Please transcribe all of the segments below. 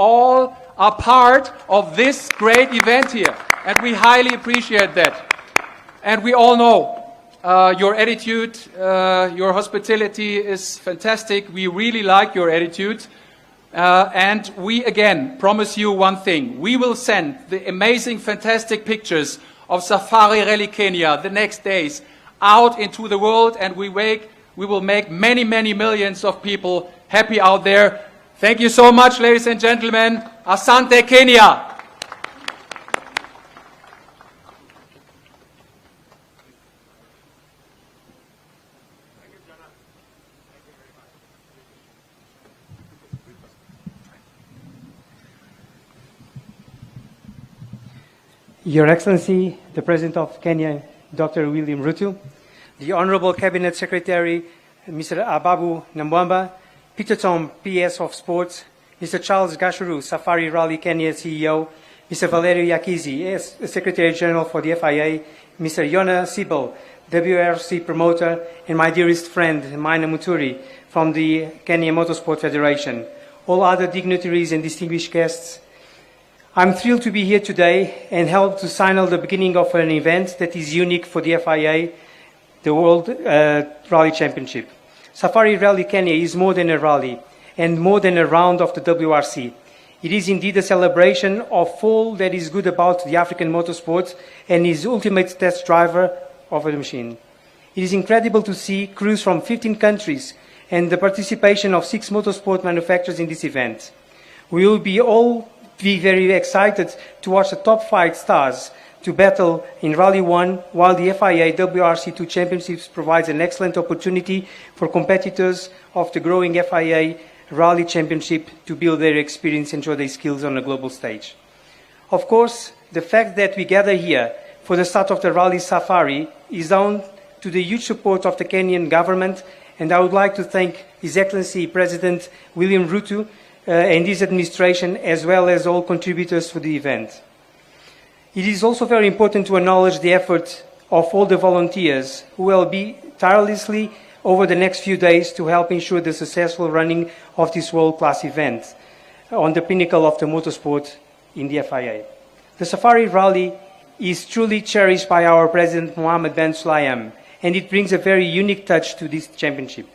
all are part of this great event here, and we highly appreciate that. And we all know your attitude, your hospitality is fantastic. We really like your attitude. And we again promise you one thing. We will send the amazing, fantastic pictures of Safari Rally Kenya the next days out into the world, and we will make many, many millions of people happy out there. Thank you so much, ladies and gentlemen. Asante Kenya. Your Excellency, the President of Kenya, Dr. William Ruto, the Honorable Cabinet Secretary, Mr. Ababu Namwamba, Peter Tom, PS of Sports, Mr. Charles Gashuru, Safari Rally Kenya CEO, Mr. Valerio Yakizi, Secretary General for the FIA, Mr. Yona Sibel, WRC promoter, and my dearest friend, Maina Muturi, from the Kenya Motorsport Federation, all other dignitaries and distinguished guests. I'm thrilled to be here today and help to signal the beginning of an event that is unique for the FIA, the World Rally Championship. Safari Rally Kenya is more than a rally and more than a round of the WRC. It is indeed a celebration of all that is good about the African motorsport and his ultimate test driver of the machine. It is incredible to see crews from 15 countries and the participation of 6 motorsport manufacturers in this event. We will all be very excited to watch the top 5 stars to battle in Rally 1, while the FIA WRC2 Championships provides an excellent opportunity for competitors of the growing FIA Rally Championship to build their experience and show their skills on a global stage. Of course, the fact that we gather here for the start of the Rally Safari is down to the huge support of the Kenyan government, and I would like to thank His Excellency President William Ruto and his administration, as well as all contributors for the event. It is also very important to acknowledge the effort of all the volunteers who will be tirelessly over the next few days to help ensure the successful running of this world-class event on the pinnacle of the motorsport in the FIA. The Safari Rally is truly cherished by our President Mohammed Ben Sulayem, and it brings a very unique touch to this championship.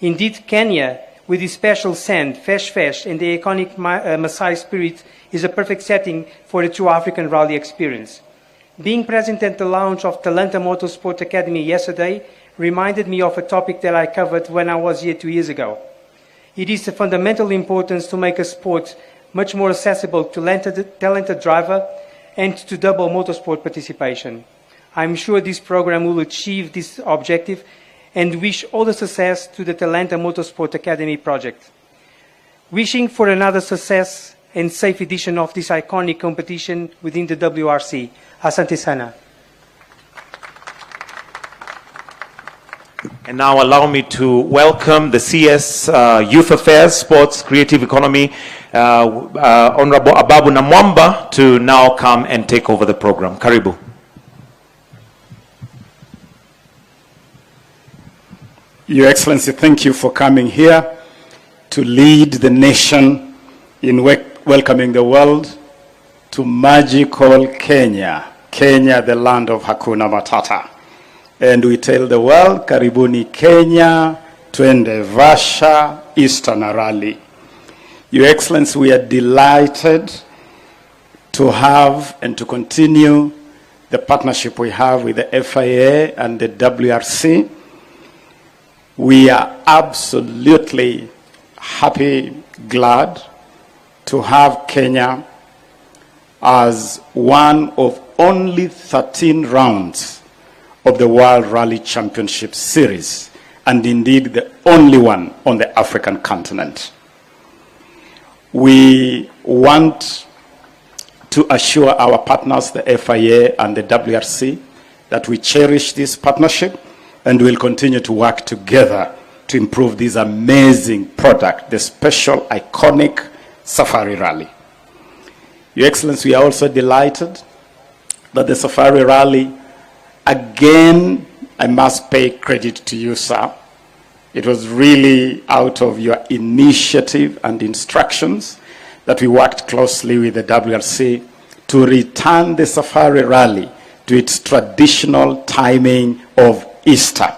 Indeed, Kenya, with its special sand, fesh, and the iconic Maasai spirit, is a perfect setting for a true African rally experience. Being present at the launch of Talanta Motorsport Academy yesterday reminded me of a topic that I covered when I was here 2 years ago. It is of fundamental importance to make a sport much more accessible to talented driver and to double motorsport participation. I'm sure this program will achieve this objective and wish all the success to the Talanta Motorsport Academy project. Wishing for another success and safe edition of this iconic competition within the WRC. Asante sana. And now allow me to welcome the CS Youth Affairs, Sports, Creative Economy, Honorable Ababu Namwamba, to now come and take over the program. Karibu. Your Excellency, thank you for coming here to lead the nation in welcoming the world to magical Kenya, Kenya, the land of Hakuna Matata. And we tell the world, Karibuni Kenya, Twende Vasha, Eastern Rally. Your Excellency, we are delighted to have and to continue the partnership we have with the FIA and the WRC. We are absolutely happy, glad to have Kenya as one of only 13 rounds of the World Rally Championship Series, and indeed the only one on the African continent. We want to assure our partners, the FIA and the WRC, that we cherish this partnership and will continue to work together to improve this amazing product, the special, iconic Safari Rally. Your Excellency, we are also delighted that the Safari Rally, again, I must pay credit to you, sir. It was really out of your initiative and instructions that we worked closely with the WRC to return the Safari Rally to its traditional timing of Easter.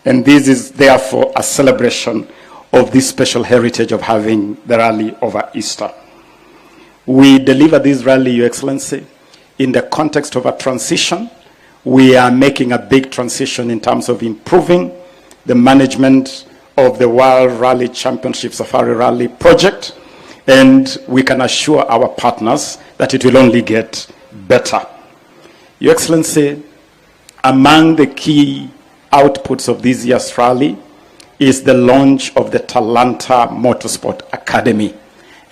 And this is therefore a celebration of this special heritage of having the rally over Easter. We deliver this rally, Your Excellency, in the context of a transition. We are making a big transition in terms of improving the management of the World Rally Championship Safari Rally project, and we can assure our partners that it will only get better. Your Excellency, among the key outputs of this year's rally is the launch of the Talanta Motorsport Academy.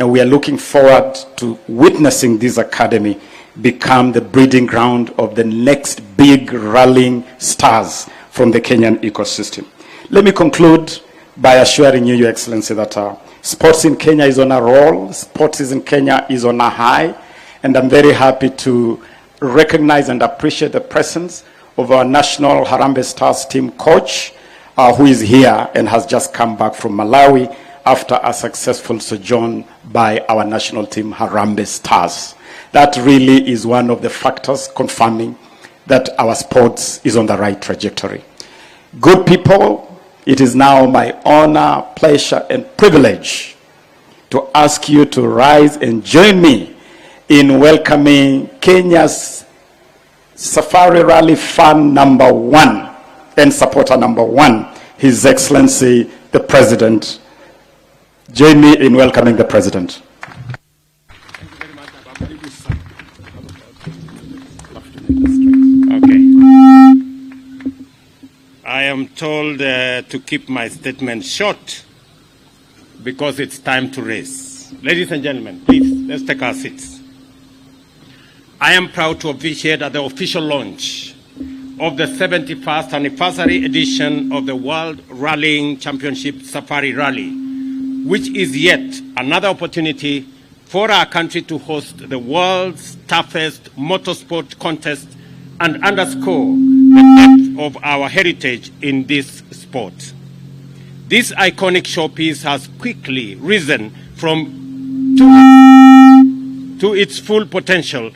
And we are looking forward to witnessing this academy become the breeding ground of the next big rallying stars from the Kenyan ecosystem. Let me conclude by assuring you, Your Excellency, that sports in Kenya is on a roll, sports in Kenya is on a high, and I'm very happy to recognize and appreciate the presence of our national Harambee Stars team coach, who is here and has just come back from Malawi after a successful sojourn by our national team Harambee Stars. That really is one of the factors confirming that our sports is on the right trajectory. Good people, it is now my honor, pleasure, and privilege to ask you to rise and join me in welcoming Kenya's Safari Rally fan number 1 and supporter number 1, His Excellency, the President. Join me in welcoming the President. Okay. I am told to keep my statement short because it's time to race. Ladies and gentlemen, please, let's take our seats. I am proud to officiate at the official launch of the 71st anniversary edition of the World Rallying Championship Safari Rally, which is yet another opportunity for our country to host the world's toughest motorsport contest and underscore the depth of our heritage in this sport. This iconic showpiece has quickly risen to its full potential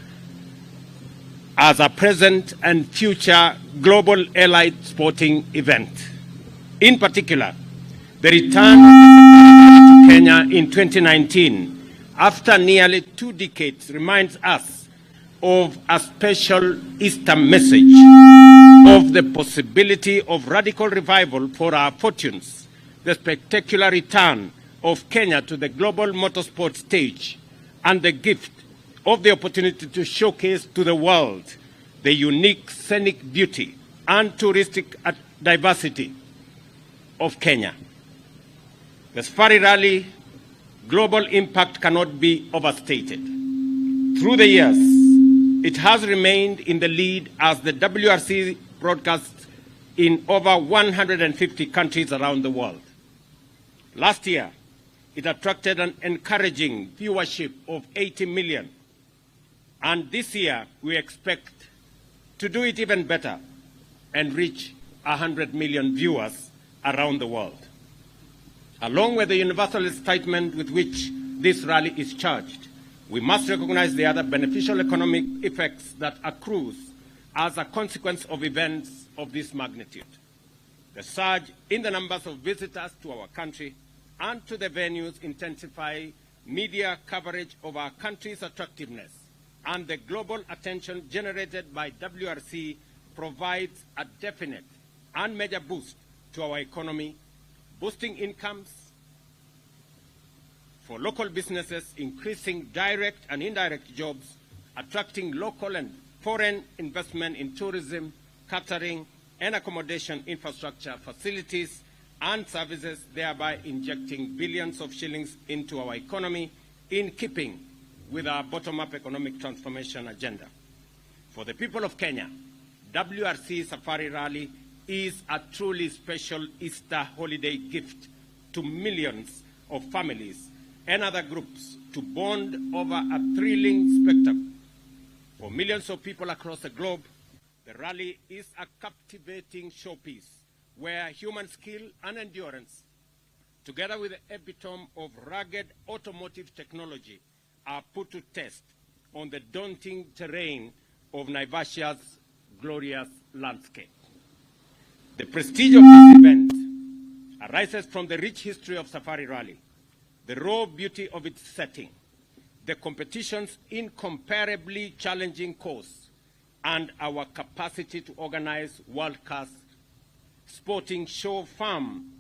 as a present and future global allied sporting event. In particular, the return to Kenya in 2019, after nearly 2 decades, reminds us of a special Easter message of the possibility of radical revival for our fortunes, the spectacular return of Kenya to the global motorsport stage, and the gift of the opportunity to showcase to the world the unique scenic beauty and touristic diversity of Kenya. The Safari Rally global impact cannot be overstated. Through the years, it has remained in the lead as the WRC broadcasts in over 150 countries around the world. Last year, it attracted an encouraging viewership of 80 million. And this year, we expect to do it even better and reach 100 million viewers around the world. Along with the universal excitement with which this rally is charged, we must recognize the other beneficial economic effects that accrues as a consequence of events of this magnitude. The surge in the numbers of visitors to our country and to the venues intensify media coverage of our country's attractiveness, and the global attention generated by WRC provides a definite and major boost to our economy, boosting incomes for local businesses, increasing direct and indirect jobs, attracting local and foreign investment in tourism, catering, and accommodation infrastructure, facilities, and services, thereby injecting billions of shillings into our economy in keeping with our bottom-up economic transformation agenda. For the people of Kenya, WRC Safari Rally is a truly special Easter holiday gift to millions of families and other groups to bond over a thrilling spectacle. For millions of people across the globe, the rally is a captivating showpiece where human skill and endurance together with the epitome of rugged automotive technology, are put to test on the daunting terrain of Naivasha's glorious landscape. The prestige of this event arises from the rich history of Safari Rally, the raw beauty of its setting, the competition's incomparably challenging course, and our capacity to organize world-class sporting show firm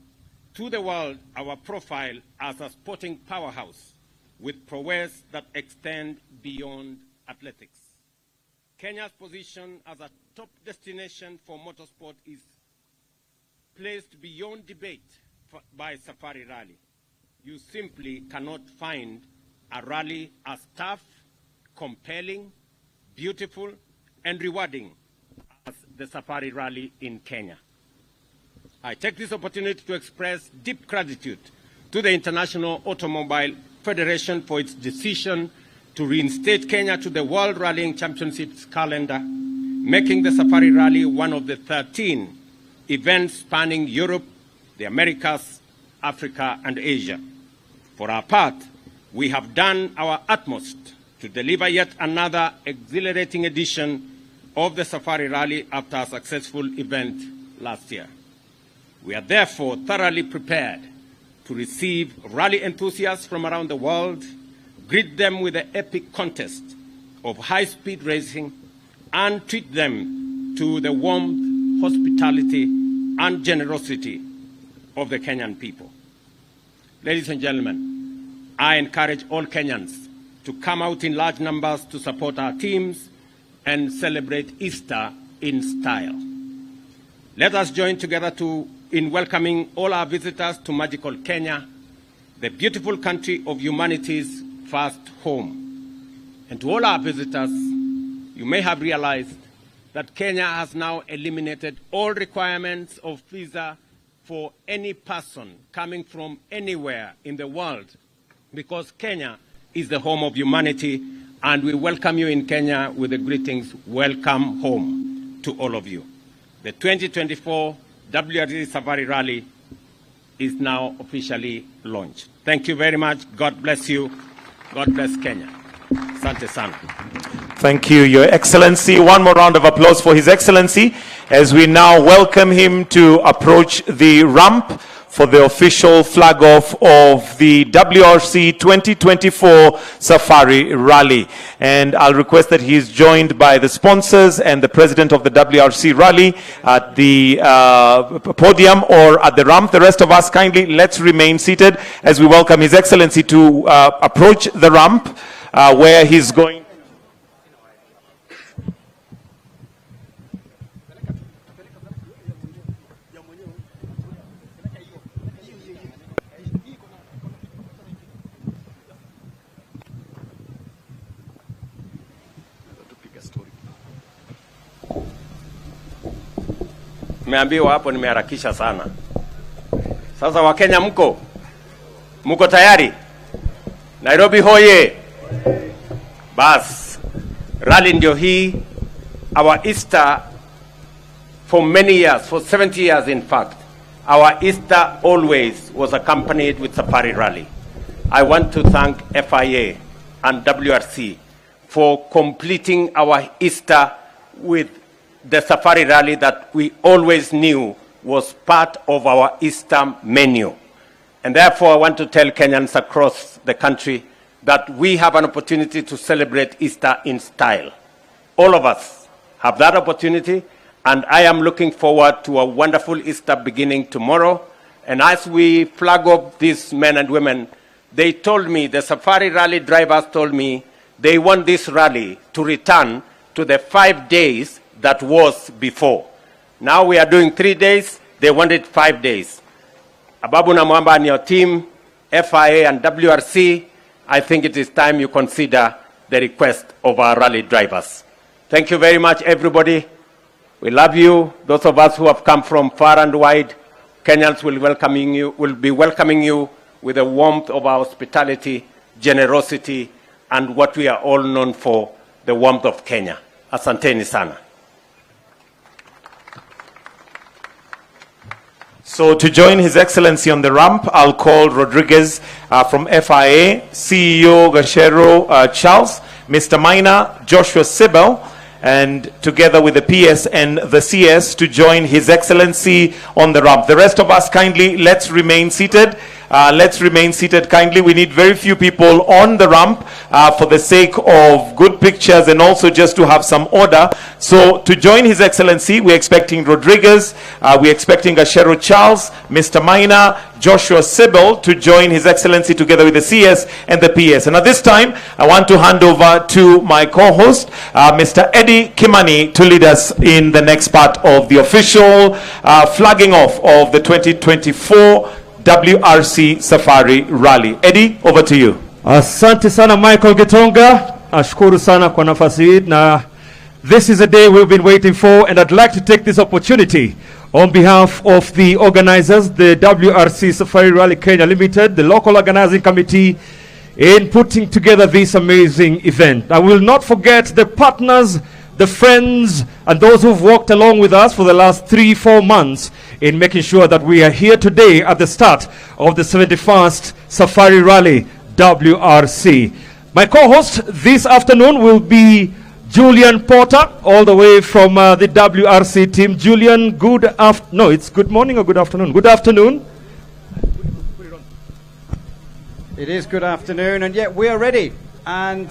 to the world our profile as a sporting powerhouse with prowess that extend beyond athletics. Kenya's position as a top destination for motorsport is placed beyond debate by Safari Rally. You simply cannot find a rally as tough, compelling, beautiful, and rewarding as the Safari Rally in Kenya. I take this opportunity to express deep gratitude to the International Automobile Federation for its decision to reinstate Kenya to the World Rallying Championships calendar, making the Safari Rally one of the 13 events spanning Europe, the Americas, Africa, and Asia. For our part, we have done our utmost to deliver yet another exhilarating edition of the Safari Rally after a successful event last year. We are therefore thoroughly prepared to receive rally enthusiasts from around the world, greet them with the epic contest of high-speed racing, and treat them to the warmth, hospitality, and generosity of the Kenyan people. Ladies and gentlemen, I encourage all Kenyans to come out in large numbers to support our teams and celebrate Easter in style. Let us join together in welcoming all our visitors to magical Kenya, the beautiful country of humanity's first home. And to all our visitors, you may have realized that Kenya has now eliminated all requirements of visa for any person coming from anywhere in the world, because Kenya is the home of humanity, and we welcome you in Kenya with the greetings, welcome home to all of you. The 2024 WRC Safari Rally is now officially launched. Thank you very much. God bless you. God bless Kenya. Asante sana. Thank you, Your Excellency. One more round of applause for His Excellency as we now welcome him to approach the ramp for the official flag off of the WRC 2024 Safari Rally. And I'll request that he is joined by the sponsors and the president of the WRC Rally at the podium or at the ramp. The rest of us, kindly, let's remain seated as we welcome His Excellency to approach the ramp where he's going. Nimeambiwa hapo nimeharakisha sana. Sasa Wakenya mko tayari? Nairobi hoye. Bas, rally ndio hii. Our Easter for many years, for 70 years in fact, our Easter always was accompanied with Safari Rally. I want to thank FIA and WRC for completing our Easter with the Safari Rally that we always knew was part of our Easter menu. And therefore, I want to tell Kenyans across the country that we have an opportunity to celebrate Easter in style. All of us have that opportunity, and I am looking forward to a wonderful Easter beginning tomorrow. And as we flag up these men and women, they told me, the Safari Rally drivers told me, they want this rally to return to the 5 days that was before. Now we are doing 3 days, they wanted 5 days. Ababu na Mwamba and your team, FIA and WRC, I think it is time you consider the request of our rally drivers. Thank you very much, everybody. We love you. Those of us who have come from far and wide, Kenyans will be welcoming you with the warmth of our hospitality, generosity, and what we are all known for, the warmth of Kenya. Asanteni sana. So to join His Excellency on the ramp, I'll call Rodriguez from FIA, CEO Gashero Charles, Mr. Maina, Joshua Sibel, and together with the PS and the CS to join His Excellency on the ramp. The rest of us, kindly, let's remain seated. Let's remain seated kindly. We need very few people on the ramp for the sake of good pictures and also just to have some order. So to join His Excellency, we're expecting Rodriguez, we're expecting Gashero Charles, Mr. Maina, Joshua Sibel to join His Excellency together with the CS and the PS. And at this time, I want to hand over to my co-host, Mr. Eddie Kimani, to lead us in the next part of the official flagging off of the 2024 WRC Safari Rally. Eddie, over to you. Asante sana Michael Gitonga. Ashukuru sana kwa nafasi hii na this is a day we've been waiting for, and I'd like to take this opportunity on behalf of the organizers, the WRC Safari Rally Kenya Limited, the local organizing committee, in putting together this amazing event. I will not forget the partners, the friends, and those who've walked along with us for the last 3-4 months in making sure that we are here today at the start of the 71st Safari Rally WRC. My co-host this afternoon will be Julian Porter, all the way from the WRC team. Julian, it's good morning or good afternoon? Good afternoon. It is good afternoon, and yet we are ready. And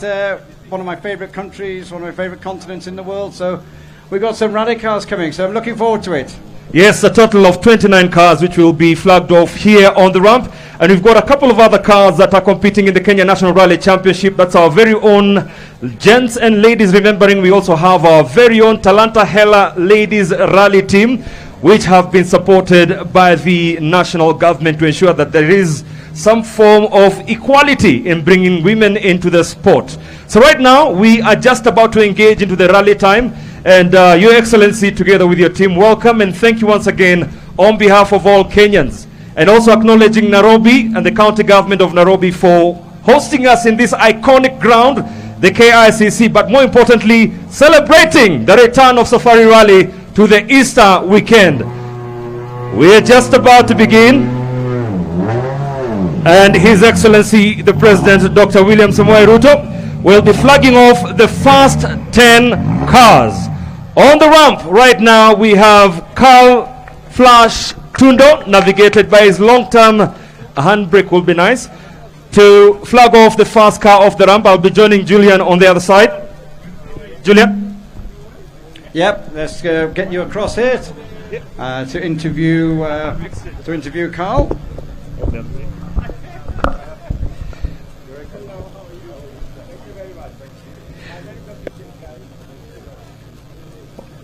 one of my favorite countries, one of my favorite continents in the world. So we've got some rally cars coming, so I'm looking forward to it. Yes, a total of 29 cars which will be flagged off here on the ramp. And we've got a couple of other cars that are competing in the Kenya National Rally Championship. That's our very own gents and ladies. Remembering we also have our very own Talanta Hela Ladies Rally team, which have been supported by the national government to ensure that there is some form of equality in bringing women into the sport. So right now we are just about to engage into the rally time, and Your Excellency, together with your team, welcome and thank you once again on behalf of all Kenyans, and also acknowledging Nairobi and the county government of Nairobi for hosting us in this iconic ground, the KICC, but more importantly celebrating the return of Safari Rally to the Easter weekend. We are just about to begin, and His Excellency the President, Dr. William Samoei Ruto, will be flagging off the first 10 cars. On the ramp right now we have Carl Flash Tundo, navigated by his long-term handbrake will be nice, to flag off the first car off the ramp. I'll be joining Julian on the other side. Julian? Yep, let's get you across here to interview Carl.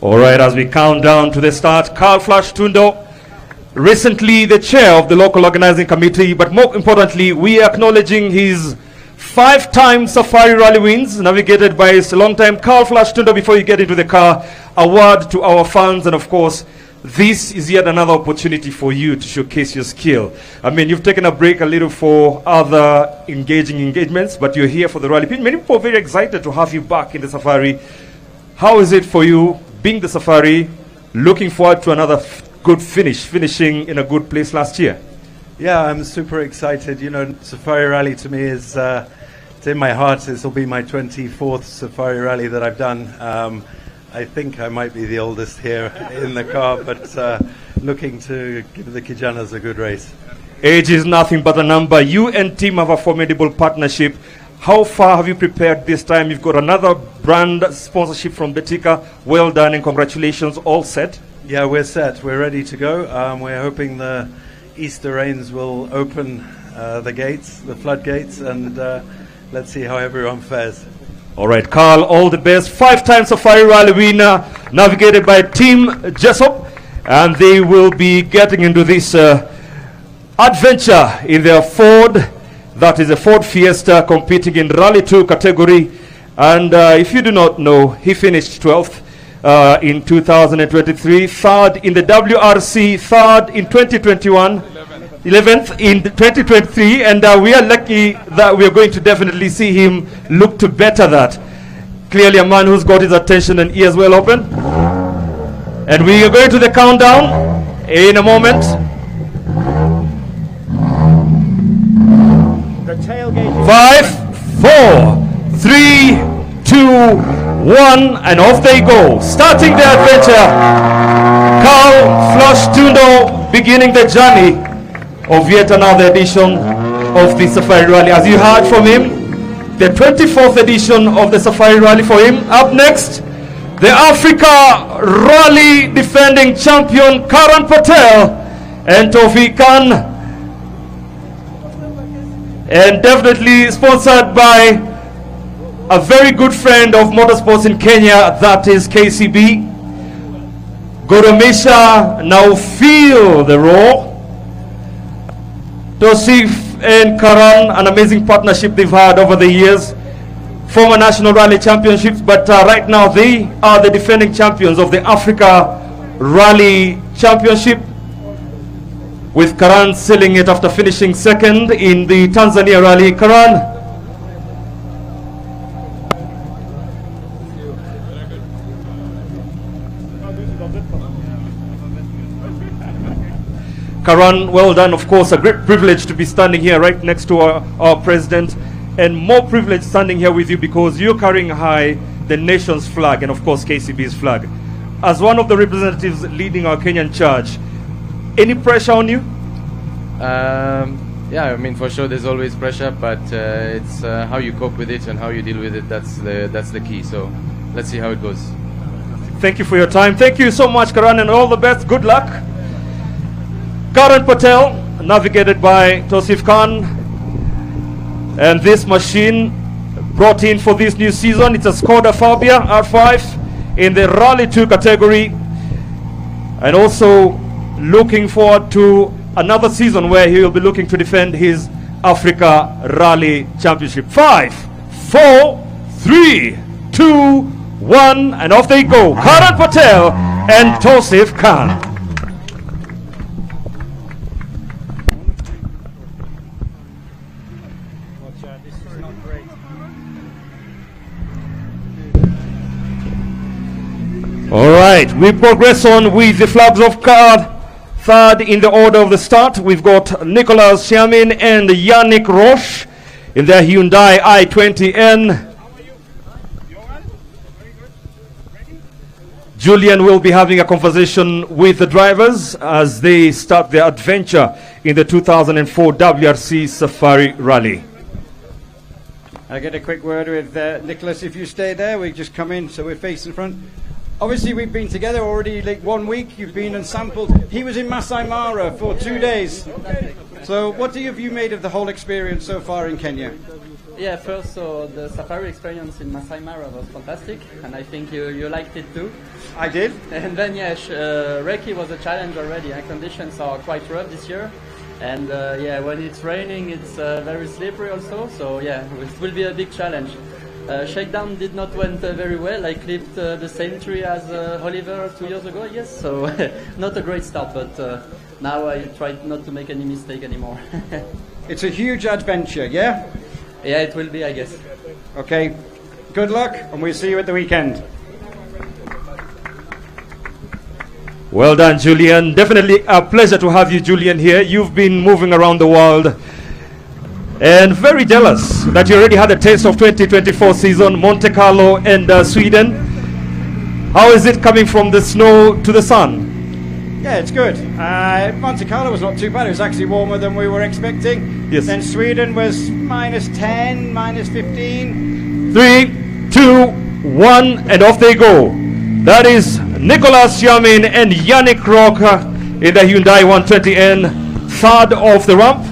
All right, as we count down to the start, Carl Flash Tundo, recently the chair of the local organizing committee, but more importantly, we are acknowledging his 5-time Safari Rally wins, navigated by his long-time Carl Flash Tundo. Before you get into the car, a word to our fans, and of course, this is yet another opportunity for you to showcase your skill. I mean, you've taken a break a little for other engagements, but you're here for the rally. Many people are very excited to have you back in the Safari. How is it for you being the Safari, looking forward to another good finishing in a good place last year? Yeah, I'm super excited. You know, Safari Rally to me is it's in my heart. This will be my 24th Safari Rally that I've done. I think I might be the oldest here in the car, but looking to give the Kijanas a good race. Age is nothing but a number. You and team have a formidable partnership. How far have you prepared this time? You've got another brand sponsorship from Betika. Well done and congratulations. All set? Yeah, we're set. We're ready to go. We're hoping the Easter rains will open the gates, the floodgates, and let's see how everyone fares. All right, Carl, all the best. 5-time Safari Rally winner, navigated by Team Jessop, and they will be getting into this adventure in their Ford. That is a Ford Fiesta, competing in Rally 2 category. And if you do not know, he finished 12th in 2023, 3rd in the WRC, 3rd in 2021, 11th in 2023, and we are lucky that we are going to definitely see him look to better that. Clearly a man who's got his attention and ears well open. And we are going to the countdown in a moment. tailgate. 5, 4, 3, 2, 1, and off they go. Starting the adventure, Carl Flush Tundo beginning the journey of yet another edition of the Safari Rally. As you heard from him, the 24th edition of the Safari Rally for him. Up next, the Africa Rally defending champion Karan Patel and Tawfiq Khan, and definitely sponsored by a very good friend of motorsports in Kenya, that is KCB. Goromesha, now feel the roar. Tosif and Karan, an amazing partnership they've had over the years. Former National Rally Championships, but right now they are the defending champions of the Africa Rally Championship, with Karan sealing it after finishing second in the Tanzania Rally. Karan, Karan, well done. Of course, a great privilege to be standing here right next to our president, and more privilege standing here with you because you're carrying high the nation's flag and of course KCB's flag. As one of the representatives leading our Kenyan charge, any pressure on you? Yeah, I mean, for sure there's always pressure, but it's how you cope with it and how you deal with it. That's the key. So let's see how it goes. Thank you for your time. Thank you so much, Karan, and all the best. Good luck. Karan Patel, navigated by Tosif Khan, and this machine brought in for this new season, it's a Skoda Fabia R5 in the Rally 2 category, and also looking forward to another season where he will be looking to defend his Africa Rally Championship. 5, 4, 3, 2, 1, and off they go. Karan Patel and Tosif Khan. All right, we progress on with the flags of card. Third in the order of the start, we've got Nicolas Xiamin and Yannick Roche in their Hyundai i20N. Julian will be having a conversation with the drivers as they start their adventure in the 2004 WRC Safari Rally. I'll get a quick word with Nicholas. If you stay there, we just come in, so we're facing front. Obviously, we've been together already like 1 week. You've been and sampled. He was in Masai Mara for 2 days. So what have you made of the whole experience so far in Kenya? Yeah, first, so the safari experience in Masai Mara was fantastic, and I think you liked it too. I did. And then, yeah, Recce was a challenge already. Conditions are quite rough this year. And yeah, when it's raining, it's very slippery also. So yeah, it will be a big challenge. Shakedown did not went very well. I clipped the same tree as Oliver 2 years ago, yes. So not a great start, but now I tried not to make any mistake anymore. It's a huge adventure, yeah? Yeah, it will be, I guess. Okay, good luck, and we'll see you at the weekend. Well done, Julian. Definitely a pleasure to have you, Julian, here. You've been moving around the world and very jealous that you already had a taste of 2024 season, Monte Carlo and Sweden. How is it coming from the snow to the sun? Yeah, it's good. Monte Carlo was not too bad. It was actually warmer than we were expecting. Yes. Then Sweden was -10, -15. 3, 2, 1, and off they go. That is Nicolas Xiamin and Yannick Roche in the Hyundai 120N, third off the ramp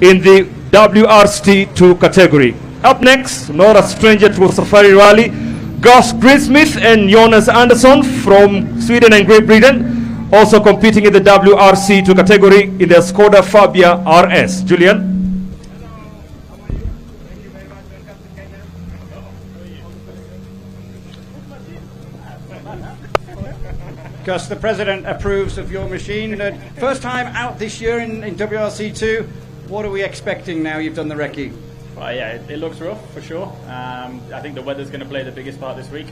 in the WRC2 category. Up next, not a stranger to Safari Rally, Gus Greensmith and Jonas Andersson from Sweden and Great Britain, also competing in the WRC2 category in the Skoda Fabia RS. Julian? Gus, the president approves of your machine. First time out this year in WRC2. What are we expecting now you've done the recce? Well, yeah, it looks rough for sure. I think the weather's going to play the biggest part this week.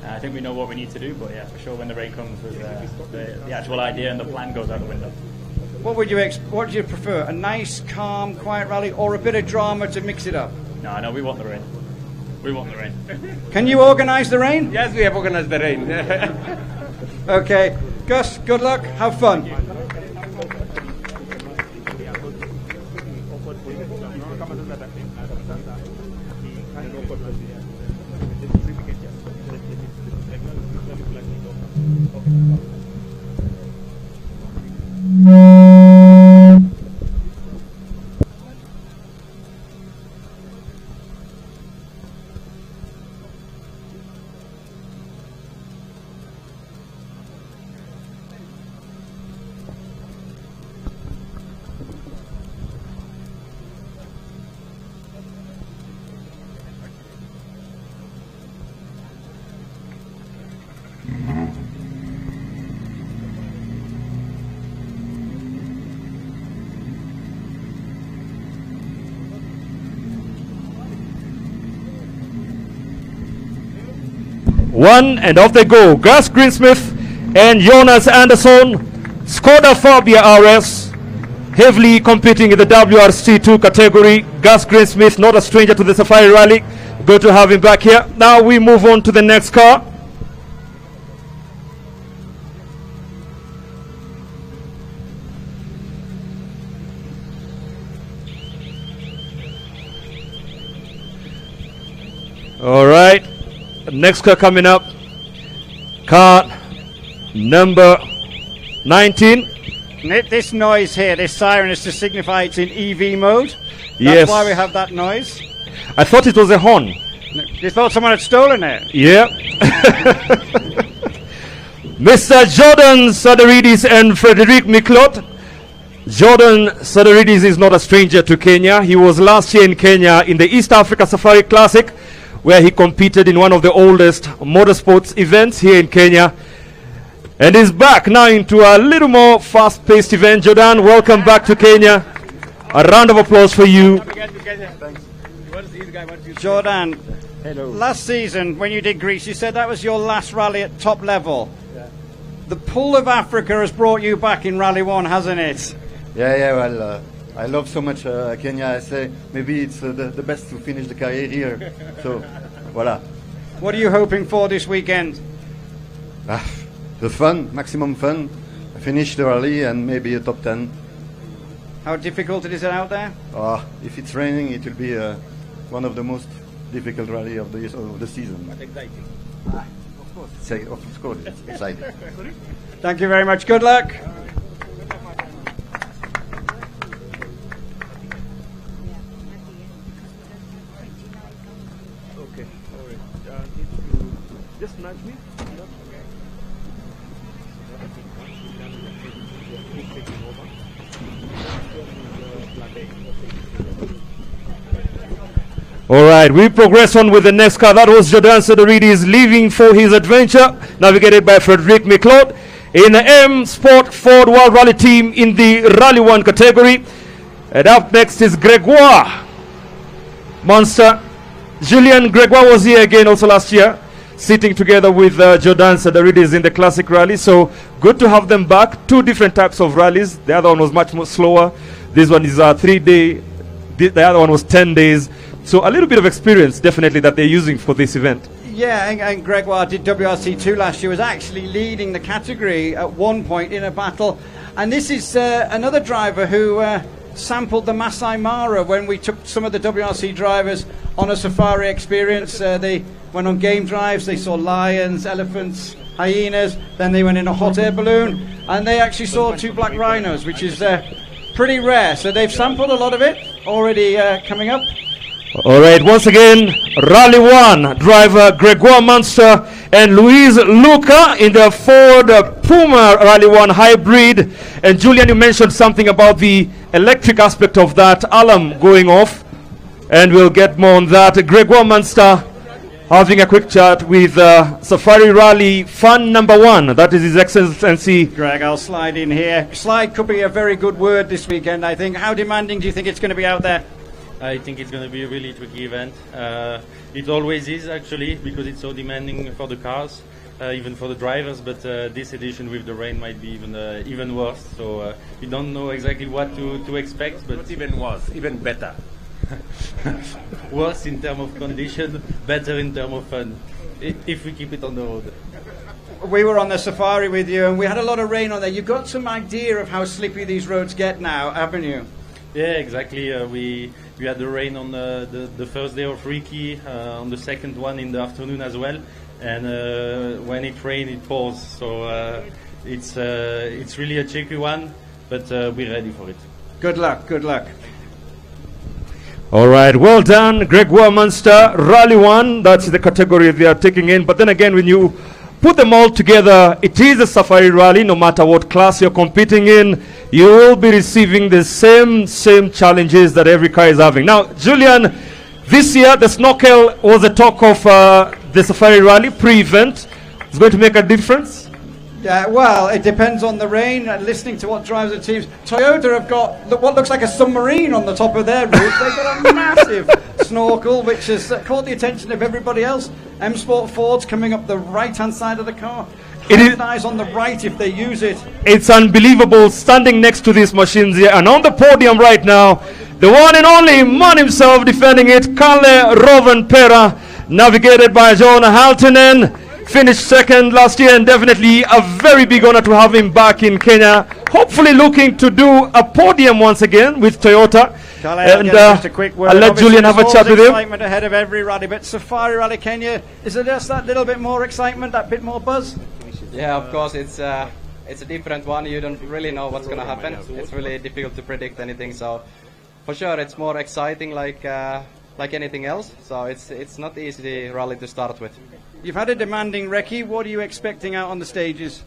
I think we know what we need to do, but yeah, for sure when the rain comes, the actual idea and the plan goes out the window. What would what do you prefer? A nice, calm, quiet rally, or a bit of drama to mix it up? No, we want the rain. We want the rain. Can you organise the rain? Yes, we have organized the rain. Okay. Gus, good luck. Have fun. One, and off they go. Gus Greensmith and Jonas Andersson, Skoda Fabia RS, heavily competing in the WRC2 category. Gus Greensmith, not a stranger to the Safari Rally. Good to have him back here. Now we move on to the next car. All right. Next car coming up, car number 19. This noise here, this siren, is to signify it's in EV mode. That's Yes. why we have that noise. I thought it was a horn. You thought someone had stolen it? Yeah. Mr. Jordan Sadaridis and Frederic Miklot. Jordan Sadaridis is not a stranger to Kenya. He was last year in Kenya in the East Africa Safari Classic, where he competed in one of the oldest motorsports events here in Kenya. And is back now into a little more fast-paced event. Jordan, welcome back to Kenya. A round of applause for you. Jordan, last season when you did Greece, you said that was your last rally at top level. Yeah. The pull of Africa has brought you back in Rally 1, hasn't it? Well, I love so much Kenya. I say maybe it's the best to finish the career here. So, voila. What are you hoping for this weekend? The fun, maximum fun. Finish the rally and maybe a top 10. How difficult is it out there? If it's raining, it will be one of the most difficult rally of the season. But exciting. Of course, it's exciting. Thank you very much. Good luck. Okay, all right. Just nudge me. All right, we progress on with the next car. That was Jordan Sadaridis leaving for his adventure, navigated by Frederic Miklot in the M Sport Ford World Rally Team in the Rally 1 category. And up next is Gregoire Monster. Julien Gregoire was here again also last year, sitting together with Jordan Sadaridis in the Classic Rally. So good to have them back. Two different types of rallies. The other one was much more slower. This one is 3 day. The other one was 10 days. So a little bit of experience, definitely, that they're using for this event. Yeah, and Gregoire did WRC2 last year, was actually leading the category at one point in a battle. And this is another driver who sampled the Masai Mara when we took some of the WRC drivers on a safari experience. They went on game drives, they saw lions, elephants, hyenas, then they went in a hot air balloon, and they actually saw 2 black rhinos, which is pretty rare. So they've sampled a lot of it already coming up. All right, once again, Rally 1 driver Gregoire Monster and Luis Luca in the Ford Puma Rally 1 hybrid. And Julian, you mentioned something about the electric aspect of that alarm going off, and we'll get more on that. Gregoire Monster having a quick chat with Safari Rally fan number 1. That is His Excellency. Greg, I'll slide in here. Slide could be a very good word this weekend, I think. How demanding do you think it's going to be out there? I think it's going to be a really tricky event. It always is, actually, because it's so demanding for the cars. even for the drivers. But this edition with the rain might be even worse. So we don't know exactly what to expect. But Not even worse, even better. worse in terms of condition, better in terms of fun. If we keep it on the road. We were on the safari with you, and we had a lot of rain on there. You've got some idea of how slippy these roads get now, haven't you? Yeah, exactly. We had the rain on the first day of Ricky, on the second one in the afternoon as well, and when it rains, it pours. So it's really a tricky one, but we're ready for it. Good luck. Good luck. All right, well done, Gregoire Munster, Rally 1, that's the category they are taking in. But then again, when you put them all together, it is a safari rally. No matter what class you're competing in, you will be receiving the same challenges that every car is having. Now, Julian, this year the snorkel was the talk of the safari rally pre-event. It's going to make a difference? Yeah, well, it depends on the rain. Listening to what drives the teams, Toyota have got what looks like a submarine on the top of their roof. They've got a massive snorkel, which has caught the attention of everybody else. M Sport Ford's coming up the right-hand side of the car. Hyundai's on the right if they use it. It's unbelievable standing next to these machines here. And on the podium right now, the one and only man himself defending it, Kalle Rovanperä, navigated by John Haltinen. Finished second last year, and definitely a very big honor to have him back in Kenya. Hopefully looking to do a podium once again with Toyota. And just a quick word. I'll let Obviously, Julian have a there's chat with him. excitement ahead of every rally, but Safari Rally Kenya, is there just that little bit more excitement, that bit more buzz? Yeah, of course, it's a different one. You don't really know what's going to happen. It's really difficult to predict anything. So for sure, it's more exciting, like anything else. So it's not easy rally to start with. You've had a demanding recce. What are you expecting out on the stages?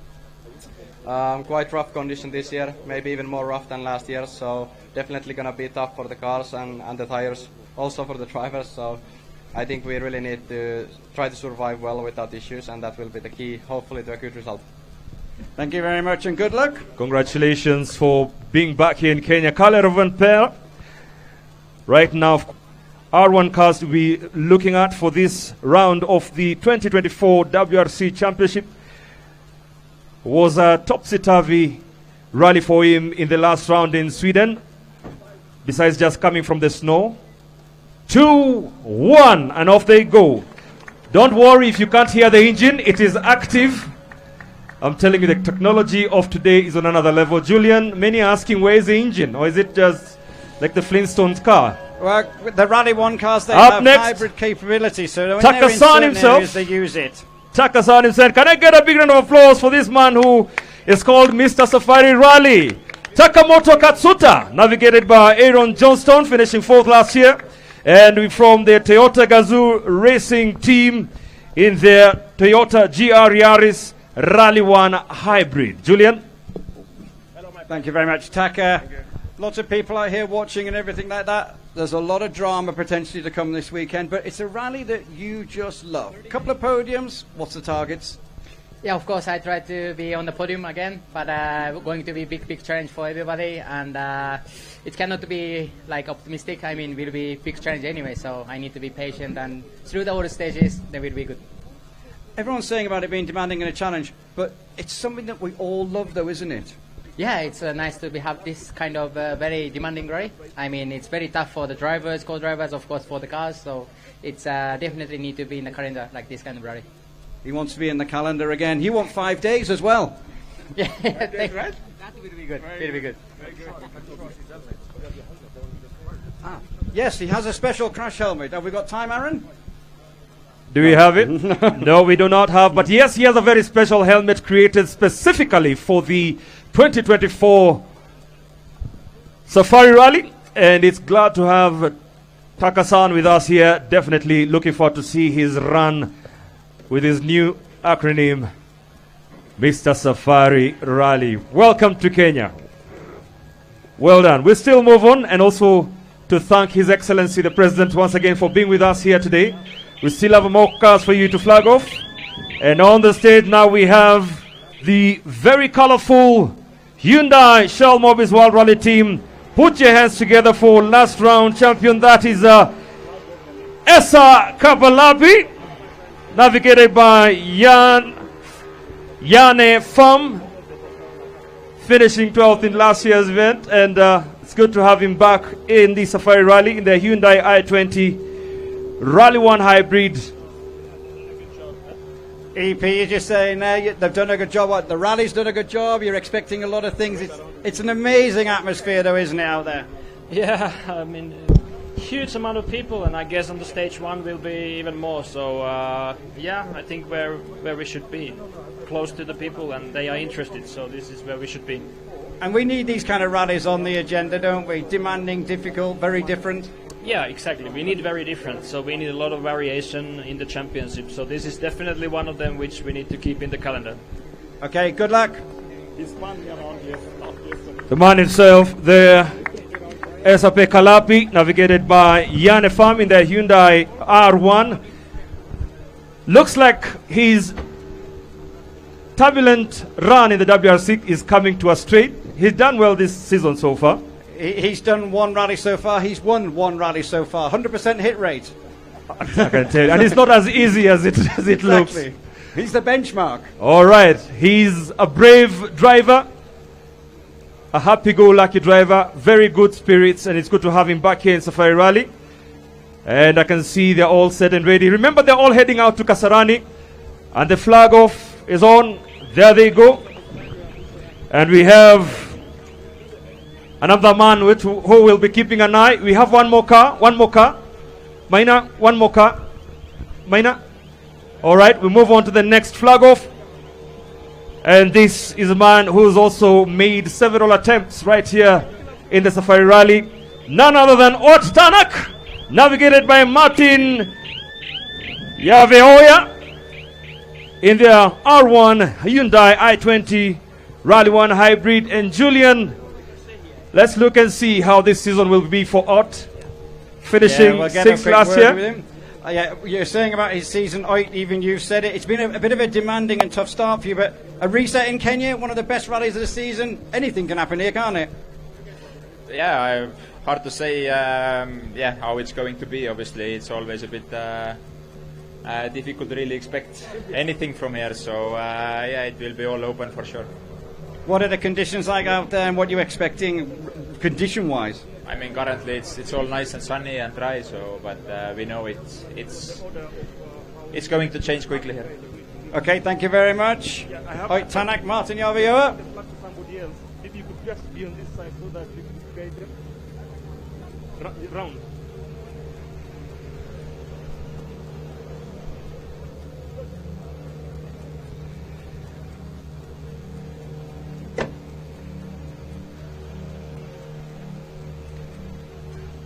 Quite rough condition this year, maybe even more rough than last year. So definitely going to be tough for the cars and the tires, also for the drivers. So I think we really need to try to survive well without issues, and that will be the key, hopefully, to a good result. Thank you very much and good luck. Congratulations for being back here in Kenya. Kalle Rovanperä, right now, R1 cars to be looking at for this round of the 2024 WRC Championship. Was a topsy-turvy rally for him in the last round in Sweden, besides just coming from the snow. 2-1, and off they go. Don't worry if you can't hear the engine, it is active. I'm telling you, the technology of today is on another level. Julian, many are asking, where is the engine? Or is it just like the Flintstones car? Well, the Rally 1 cars, they Up have next, hybrid capability, so when Taka-san they're in certain himself. areas, they use it. Taka-san himself. Can I get a big round of applause for this man who is called Mr. Safari Rally? Takamoto Katsuta, navigated by Aaron Johnston, finishing 4th last year. And we from the Toyota Gazoo Racing team in their Toyota GR Yaris Rally 1 Hybrid. Julian? Thank you very much, Taka. Lots of people out here watching and everything like that. There's a lot of drama potentially to come this weekend, but it's a rally that you just love. A couple of podiums. What's the targets? Yeah, of course, I try to be on the podium again, but going to be big challenge for everybody, and it cannot be like optimistic. I mean, will be big challenge anyway, so I need to be patient, and through the other stages, they will be good. Everyone's saying about it being demanding and a challenge, but it's something that we all love, though, isn't it? Yeah, it's nice to have this kind of very demanding rally. I mean, it's very tough for the drivers, co-drivers, of course, for the cars. So it's definitely need to be in the calendar like this kind of rally. He wants to be in the calendar again. You want 5 days as well. Yeah, right? That will be good. Will be good. Yes, he has a special crash helmet. Have we got time, Aaron? Do we have it? No, we do not have. But yes, he has a very special helmet created specifically for the 2024 Safari Rally. And it's glad to have Taka-san with us here. Definitely looking forward to see his run with his new acronym, Mr. Safari Rally. Welcome to Kenya. Well done. We'll still move on, and also to thank His Excellency the President once again for being with us here today. We still have more cars for you to flag off. And on the stage now we have the very colorful Hyundai Shell Mobis World Rally team. Put your hands together for last round champion. That is Esa Kabalabi, navigated by Jan Yane Pham, finishing 12th in last year's event, and it's good to have him back in the Safari Rally in the Hyundai i20 Rally 1 Hybrid. EP, you're just saying there, they've done a good job. The rally's done a good job. You're expecting a lot of things. It's an amazing atmosphere, though, isn't it, out there? Yeah, I mean, huge amount of people, and I guess on the stage one will be even more. So yeah, I think where we should be, close to the people, and they are interested. So this is where we should be. And we need these kind of rallies on the agenda, don't we? Demanding, difficult, very different. Yeah, exactly. We need very different. So we need a lot of variation in the championship. So this is definitely one of them which we need to keep in the calendar. Okay, good luck. The man himself, the SAP Kalapi, navigated by Yane Pham in the Hyundai R1. Looks like his turbulent run in the WRC is coming to a straight. He's done well this season so far. He's done one rally so far. He's won one rally so far. 100% hit rate. I can tell you. And it's not as easy as it looks. Exactly. He's the benchmark. All right. He's a brave driver, a happy-go-lucky driver, very good spirits, and it's good to have him back here in Safari Rally. And I can see they're all set and ready. Remember, they're all heading out to Kasarani, and the flag off is on. There they go. And we have another man who will be keeping an eye. We have one more car. Maina, one more car. Maina. All right, we move on to the next flag off. And this is a man who's also made several attempts right here in the Safari Rally. None other than Ot Tanak, navigated by Martin Yaveoya in their R1 Hyundai i20 Rally 1 Hybrid. And Julian, let's look and see how this season will be for Ot, finishing we'll get a 6th quick last word year. with him. Yeah, you're saying about his season, even you've said it. It's been a bit of a demanding and tough start for you, but a reset in Kenya, one of the best rallies of the season. Anything can happen here, can't it? Yeah, hard to say how it's going to be. Obviously, it's always a bit difficult to really expect anything from here. So, it will be all open for sure. What are the conditions like out there, and what are you expecting condition-wise? I mean, currently it's all nice and sunny and dry. So, but we know it's going to change quickly here. Okay, thank you very much. Tanak, Martin Yavioa. If you could just be on this side so that you could guide them round.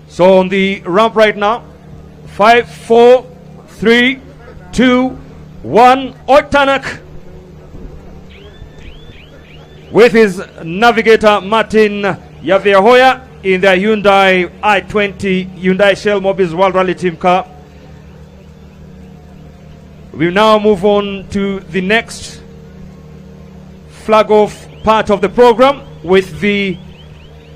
So on the ramp right now, 5, 4, 3, 2, 1. Oitanak with his navigator Martin Yavehoya in their Hyundai i20 Hyundai Shell Mobis World Rally Team car. We now move on to the next flag off part of the program with the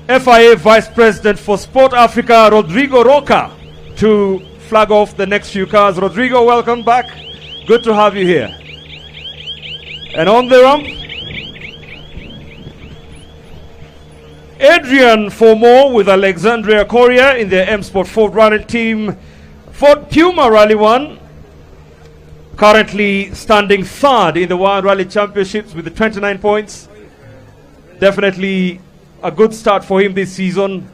FIA Vice President for Sport Africa, Rodrigo Roca, to flag off the next few cars. Rodrigo, welcome back. Good to have you here. And on the ramp, Adrian Fomo with Alexandria Correa in the M Sport Ford Rally Team. Ford Puma Rally 1, currently standing third in the World Rally Championships with the 29 points. Definitely a good start for him this season.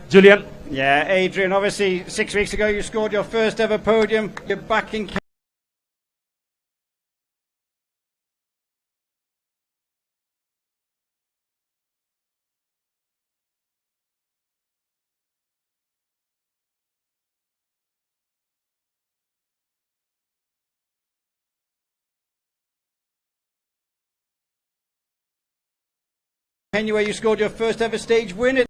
Julian? Yeah, Adrian, obviously 6 weeks ago you scored your first ever podium. You're back in Kenya where you scored your first ever stage win.